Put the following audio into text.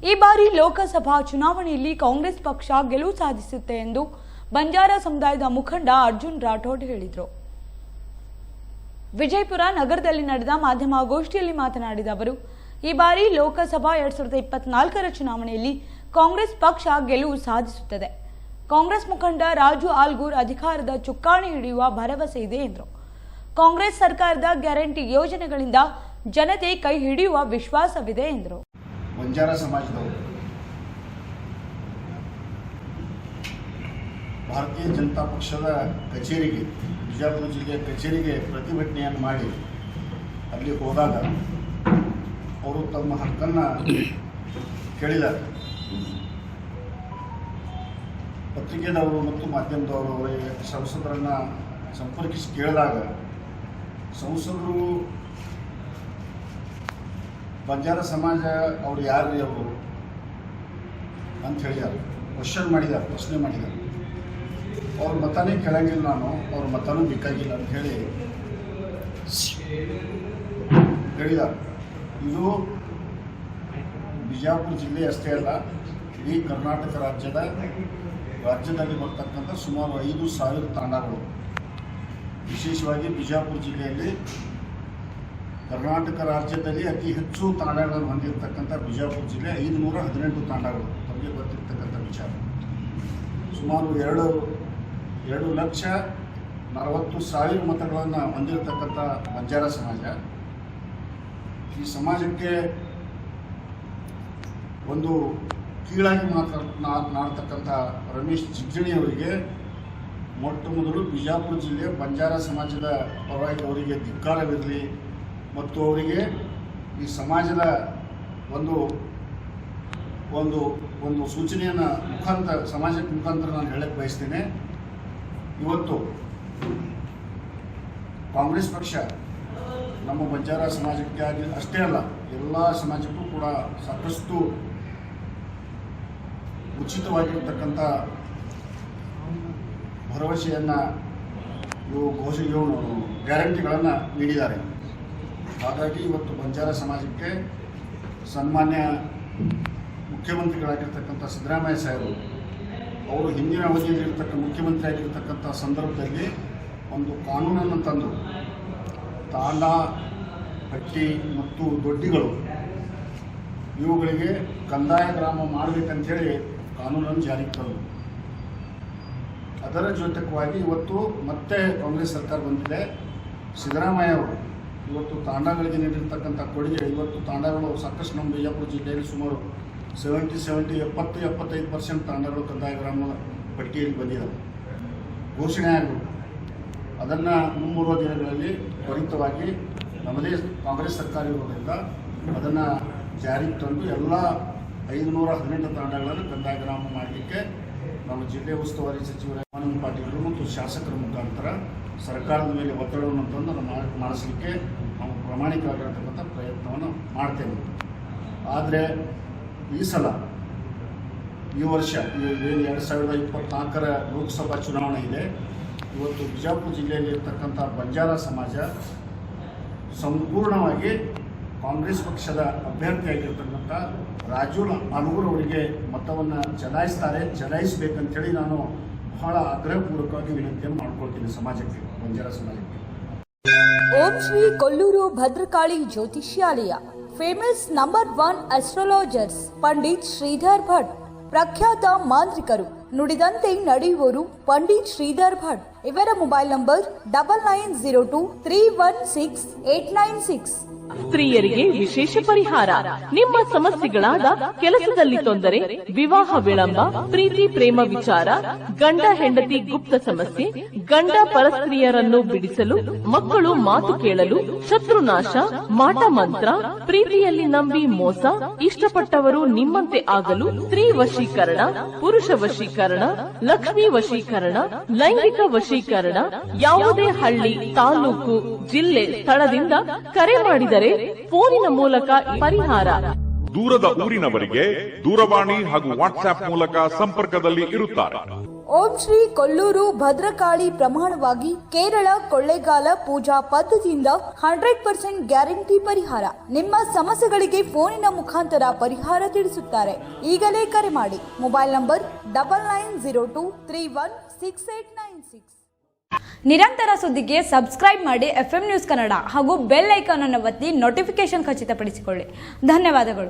ಈ ಬಾರಿ ಲೋಕಸಭಾ ಚುನಾವಣೆಯಲ್ಲಿ ಕಾಂಗ್ರೆಸ್ ಪಕ್ಷ ಗೆಲುವು ಸಾಧಿಸುತ್ತೆ ಎಂದು ಬಂಜಾರ ಸಮುದಾಯದ ಮುಖಂಡ ಅರ್ಜುನ್ ರಾಠೋಡ್ ಹೇಳಿದರು. ವಿಜಯಪುರ ನಗರದಲ್ಲಿ ನಡೆದ ಮಾಧ್ಯಮಗೋಷ್ಠಿಯಲ್ಲಿ ಮಾತನಾಡಿದ ಅವರು, ಈ ಬಾರಿ ಲೋಕಸಭಾ 2024ರ ಚುನಾವಣೆಯಲ್ಲಿ ಕಾಂಗ್ರೆಸ್ ಪಕ್ಷ ಗೆಲುವು ಸಾಧಿಸುತ್ತದೆ. ಕಾಂಗ್ರೆಸ್ ಮುಖಂಡ ರಾಜು ಆಲ್ಗೂರ್ ಅಧಿಕಾರದ ಚುಕ್ಕಾಣಿ ಹಿಡಿಯುವ ಭರವಸೆ ಇದೆ ಎಂದರು. ಕಾಂಗ್ರೆಸ್ ಸರ್ಕಾರದ ಗ್ಯಾರಂಟಿ ಯೋಜನೆಗಳಿಂದ ಜನತೆ ಕೈ ಹಿಡಿಯುವ ವಿಶ್ವಾಸವಿದೆ ಎಂದರು. ಬಂಜಾರ ಸಮಾಜದವರು ಭಾರತೀಯ ಜನತಾ ಪಕ್ಷದ ಕಚೇರಿಗೆ, ಬಿಜಾಪುರ ಜಿಲ್ಲೆಯ ಕಚೇರಿಗೆ ಪ್ರತಿಭಟನೆಯನ್ನು ಮಾಡಿ ಅಲ್ಲಿ ಹೋದಾಗ ಅವರು ತಮ್ಮ ಹಕ್ಕನ್ನು ಕೇಳಿದ್ದಾರೆ. ಪತ್ರಿಕೆದವರು ಮತ್ತು ಮಾಧ್ಯಮದವರು ಅವರಿಗೆ ಸಂಸದರನ್ನು ಸಂಪರ್ಕಿಸಿ ಕೇಳಿದಾಗ ಸಂಸದರು ಬಂಜಾರ ಸಮಾಜ ಅವರು ಯಾರ್ರಿ ಅವರು ಅಂತ ಹೇಳಿದ್ದಾರೆ. ಪ್ರಶ್ನೆ ಮಾಡಿದ್ದಾರೆ. ಅವ್ರ ಮತನೇ ಕೇಳಂಗಿಲ್ಲ, ನಾನು ಅವ್ರ ಮತನೂ ಬೇಕಾಗಿಲ್ಲ ಅಂತ ಹೇಳಿದ್ದಾರೆ. ಇದು ಬಿಜಾಪುರ ಜಿಲ್ಲೆ ಅಷ್ಟೇ ಅಲ್ಲ, ಇಡೀ ಕರ್ನಾಟಕ ರಾಜ್ಯದಲ್ಲಿ ಬರ್ತಕ್ಕಂಥ ಸುಮಾರು 5,000 ತಾಂಡಗಳು, ವಿಶೇಷವಾಗಿ ಬಿಜಾಪುರ ಜಿಲ್ಲೆಯಲ್ಲಿ ಕರ್ನಾಟಕ ರಾಜ್ಯದಲ್ಲಿ ಅತಿ ಹೆಚ್ಚು ತಾಂಡಗಳನ್ನು ಹೊಂದಿರತಕ್ಕಂಥ ಬಿಜಾಪುರ ಜಿಲ್ಲೆ 518 ತಾಂಡಗಳು ತಮಗೆ ಗೊತ್ತಿರ್ತಕ್ಕಂಥ ವಿಚಾರ. ಸುಮಾರು 2,40,000 ಮತಗಳನ್ನು ಹೊಂದಿರತಕ್ಕಂಥ ಬಂಜಾರ ಸಮಾಜ. ಈ ಸಮಾಜಕ್ಕೆ ಒಂದು ಕೀಳಾಗಿ ಮಾತನಾಡ್ತಕ್ಕಂಥ ರಮೇಶ್ ಜಿಗಜಿಣಿ ಅವರಿಗೆ ಮೊಟ್ಟ ಮೊದಲು ಬಿಜಾಪುರ ಜಿಲ್ಲೆಯ ಬಂಜಾರ ಸಮಾಜದ ಪರವಾಗಿ ಅವರಿಗೆ ಧಿಕ್ಕಾರವಿರಲಿ ಮತ್ತು ಅವರಿಗೆ ಈ ಸಮಾಜದ ಒಂದು ಸೂಚನೆಯನ್ನು ಸಮಾಜಕ್ಕೆ ಮುಖಾಂತರ ನಾನು ಹೇಳಕ್ಕೆ ಬಯಸ್ತೇನೆ. ಇವತ್ತು ಕಾಂಗ್ರೆಸ್ ಪಕ್ಷ ನಮ್ಮ ಬಂಜಾರ ಸಮಾಜಕ್ಕೆ ಅಷ್ಟೇ ಅಲ್ಲ, ಎಲ್ಲ ಸಮಾಜಕ್ಕೂ ಕೂಡ ಸಾಕಷ್ಟು ಉಚಿತವಾಗಿರ್ತಕ್ಕಂಥ ಭರವಸೆಯನ್ನು ಗ್ಯಾರಂಟಿಗಳನ್ನು ನೀಡಿದ್ದಾರೆ. ಹಾಗಾಗಿ ಇವತ್ತು ಬಂಜಾರ ಸಮಾಜಕ್ಕೆ ಸನ್ಮಾನ್ಯ ಮುಖ್ಯಮಂತ್ರಿಗಳಾಗಿರ್ತಕ್ಕಂಥ ಸಿದ್ದರಾಮಯ್ಯ ಸಾಹೇಬರು ಅವರು ಹಿಂದಿನ ಅವಧಿಯಲ್ಲಿರ್ತಕ್ಕ ಮುಖ್ಯಮಂತ್ರಿ ಆಗಿರ್ತಕ್ಕಂಥ ಸಂದರ್ಭದಲ್ಲಿ ಒಂದು ಕಾನೂನನ್ನು ತಂದು ತಾಂಡ, ಹಟ್ಟಿ ಮತ್ತು ದೊಡ್ಡಿಗಳು ಇವುಗಳಿಗೆ ಕಂದಾಯ ಗ್ರಾಮ ಮಾಡಬೇಕಂತೇಳಿ ಕಾನೂನನ್ನು ಜಾರಿಗೆ ತಂದರು. ಅದರ ಜೊತೆಗಾಗಿ ಇವತ್ತು ಮತ್ತೆ ಕಾಂಗ್ರೆಸ್ ಸರ್ಕಾರ ಬಂದಿದೆ. ಸಿದ್ದರಾಮಯ್ಯ ಅವರು ಇವತ್ತು ತಾಂಡಗಳಿಗೆ ನೀಡಿರ್ತಕ್ಕಂಥ ಕೊಡುಗೆ, ಇವತ್ತು ತಾಂಡಗಳು ಸಾಕಷ್ಟು ನಮ್ಮ ಬಿಜಾಪುರ ಜಿಲ್ಲೆಯಲ್ಲಿ ಸುಮಾರು 70-75% ತಾಂಡಗಳು ಕಂದಾಯ ಗ್ರಾಮ ಪಟ್ಟಿಯಲ್ಲಿ ಬಂದಿದ್ದಾವೆ, ಘೋಷಣೆ ಆಗಿದೆ. ಅದನ್ನು ಮುಂಬರುವ ದಿನಗಳಲ್ಲಿ ತ್ವರಿತವಾಗಿ ನಮ್ಮದೇ ಕಾಂಗ್ರೆಸ್ ಸರ್ಕಾರ ಇರೋದ್ರಿಂದ ಅದನ್ನು ಜಾರಿಗೆ ತಂದು ಎಲ್ಲ 518 ತಾಂಡಗಳನ್ನು ಕಂದಾಯ ಗ್ರಾಮ ಮಾಡಲಿಕ್ಕೆ ನಮ್ಮ ಜಿಲ್ಲೆ ಉಸ್ತುವಾರಿ ಸಚಿವರ ಆನಂದ್ ಪಾಟೀಲ್ ಮತ್ತು ಶಾಸಕರ ಮುಖಾಂತರ ಸರ್ಕಾರದ ಮೇಲೆ ಒತ್ತಡವನ್ನು ತಂದು ಮಾಡಿಸಲಿಕ್ಕೆ ನಾವು ಪ್ರಾಮಾಣಿಕವಾಗಿರತಕ್ಕಂಥ ಪ್ರಯತ್ನವನ್ನು ಮಾಡ್ತೇವೆ. ಆದರೆ ಈ ಸಲ ಈ ವರ್ಷ 2024ರ ಲೋಕಸಭಾ ಚುನಾವಣೆ ಇದೆ. ಇವತ್ತು ಬಿಜಾಪುರ ಜಿಲ್ಲೆಯಲ್ಲಿ ಇರ್ತಕ್ಕಂಥ ಬಂಜಾರ ಸಮಾಜ ಸಂಪೂರ್ಣವಾಗಿ ಕಾಂಗ್ರೆಸ್ ಪಕ್ಷದ ಅಭ್ಯರ್ಥಿಯಾಗಿರ್ತಕ್ಕಂಥ ರಾಜು ಆಲ್ಗೂರ್ ಅವರಿಗೆ ಮತವನ್ನು ಚಲಾಯಿಸಬೇಕಂತೇಳಿ ನಾನು ಬಹಳ ಆಗ್ರಹಪೂರ್ವಕವಾಗಿ ವಿನಂತಿಯನ್ನು ಮಾಡ್ಕೊಳ್ತೀನಿ ಸಮಾಜಕ್ಕೆ, ಬಂಜಾರ ಸಮಾಜಕ್ಕೆ. ಓಂ ಶ್ರೀ ಕೊಲ್ಲೂರು ಭದ್ರಕಾಳಿ ಜ್ಯೋತಿಷ್ಯಾಲಯ, famous number 1 astrologers Pandit Shridhar Bhat, ಪ್ರಖ್ಯಾತ ಮಾಂತ್ರಿಕರು, ನುಡಿದಂತೆ ನಡೆಯುವವರು ಪಂಡಿತ್ ಶ್ರೀಧರ್ ಭಟ್. ಇವರ ಮೊಬೈಲ್ ನಂಬರ್ 9902316896. ಸ್ತ್ರೀಯರಿಗೆ ವಿಶೇಷ ಪರಿಹಾರ. ನಿಮ್ಮ ಸಮಸ್ಯೆಗಳಾದ ಕೆಲಸದಲ್ಲಿ ತೊಂದರೆ, ವಿವಾಹ ವಿಳಂಬ, ಪ್ರೀತಿ ಪ್ರೇಮ ವಿಚಾರ, ಗಂಡ ಹೆಂಡತಿ ಗುಪ್ತ ಸಮಸ್ಯೆ, ಗಂಡ ಪರಸ್ತ್ರೀಯರನ್ನು ಬಿಡಿಸಲು, ಮಕ್ಕಳು ಮಾತು ಕೇಳಲು, ಶತ್ರುನಾಶ, ಮಾಟ ಮಂತ್ರ, ಪ್ರೀತಿಯಲ್ಲಿ ನಂಬಿ ಮೋಸ, ಇಷ್ಟಪಟ್ಟವರು ನಿಮ್ಮಂತೆ ಆಗಲು, ಸ್ತ್ರೀ ವಶೀಕರಣ, ಪುರುಷ ವಶೀಕರಣ, ಲಕ್ಷ್ಮೀ ವಶೀಕರಣ, ಲೈಂಗಿಕ ವಶೀಕರಣ, ಯಾವುದೇ ಹಳ್ಳಿ, ತಾಲೂಕು, ಜಿಲ್ಲೆ, ಸ್ಥಳದಿಂದ ಕರೆ ಮಾಡಿದರೆ ಫೋನಿನ ಮೂಲಕ ಪರಿಹಾರ. ದೂರದ ಊರಿನವರಿಗೆ ದೂರವಾಣಿ ಹಾಗೂ ವಾಟ್ಸ್ಆಪ್ ಮೂಲಕ ಸಂಪರ್ಕದಲ್ಲಿ ಇರುತ್ತಾರೆ. ಓಂ ಶ್ರೀ ಕೊಲ್ಲೂರು ಭದ್ರಕಾಳಿ ಪ್ರಮಾಣವಾಗಿ ಕೇರಳ ಕೊಳ್ಳೇಗಾಲ ಪೂಜಾ ಪದ್ಧತಿಯಿಂದ 100% ಗ್ಯಾರಂಟಿ ಪರಿಹಾರ. ನಿಮ್ಮ ಸಮಸ್ಯೆಗಳಿಗೆ ಫೋನಿನ ಮುಖಾಂತರ ಪರಿಹಾರ ತಿಳಿಸುತ್ತಾರೆ. ಈಗಲೇ ಕರೆ ಮಾಡಿ. Mobile number 9902316896. ನಿರಂತರ ಸುದ್ದಿಗೆ ಸಬ್ಸ್ಕ್ರೈಬ್ ಮಾಡಿ FM ನ್ಯೂಸ್ ಕನ್ನಡ ಹಾಗೂ ಬೆಲ್ ಐಕಾನ್ ಅನ್ನು ಒತ್ತಿ ನೋಟಿಫಿಕೇಶನ್ ಖಚಿತಪಡಿಸಿಕೊಳ್ಳಿ. ಧನ್ಯವಾದಗಳು.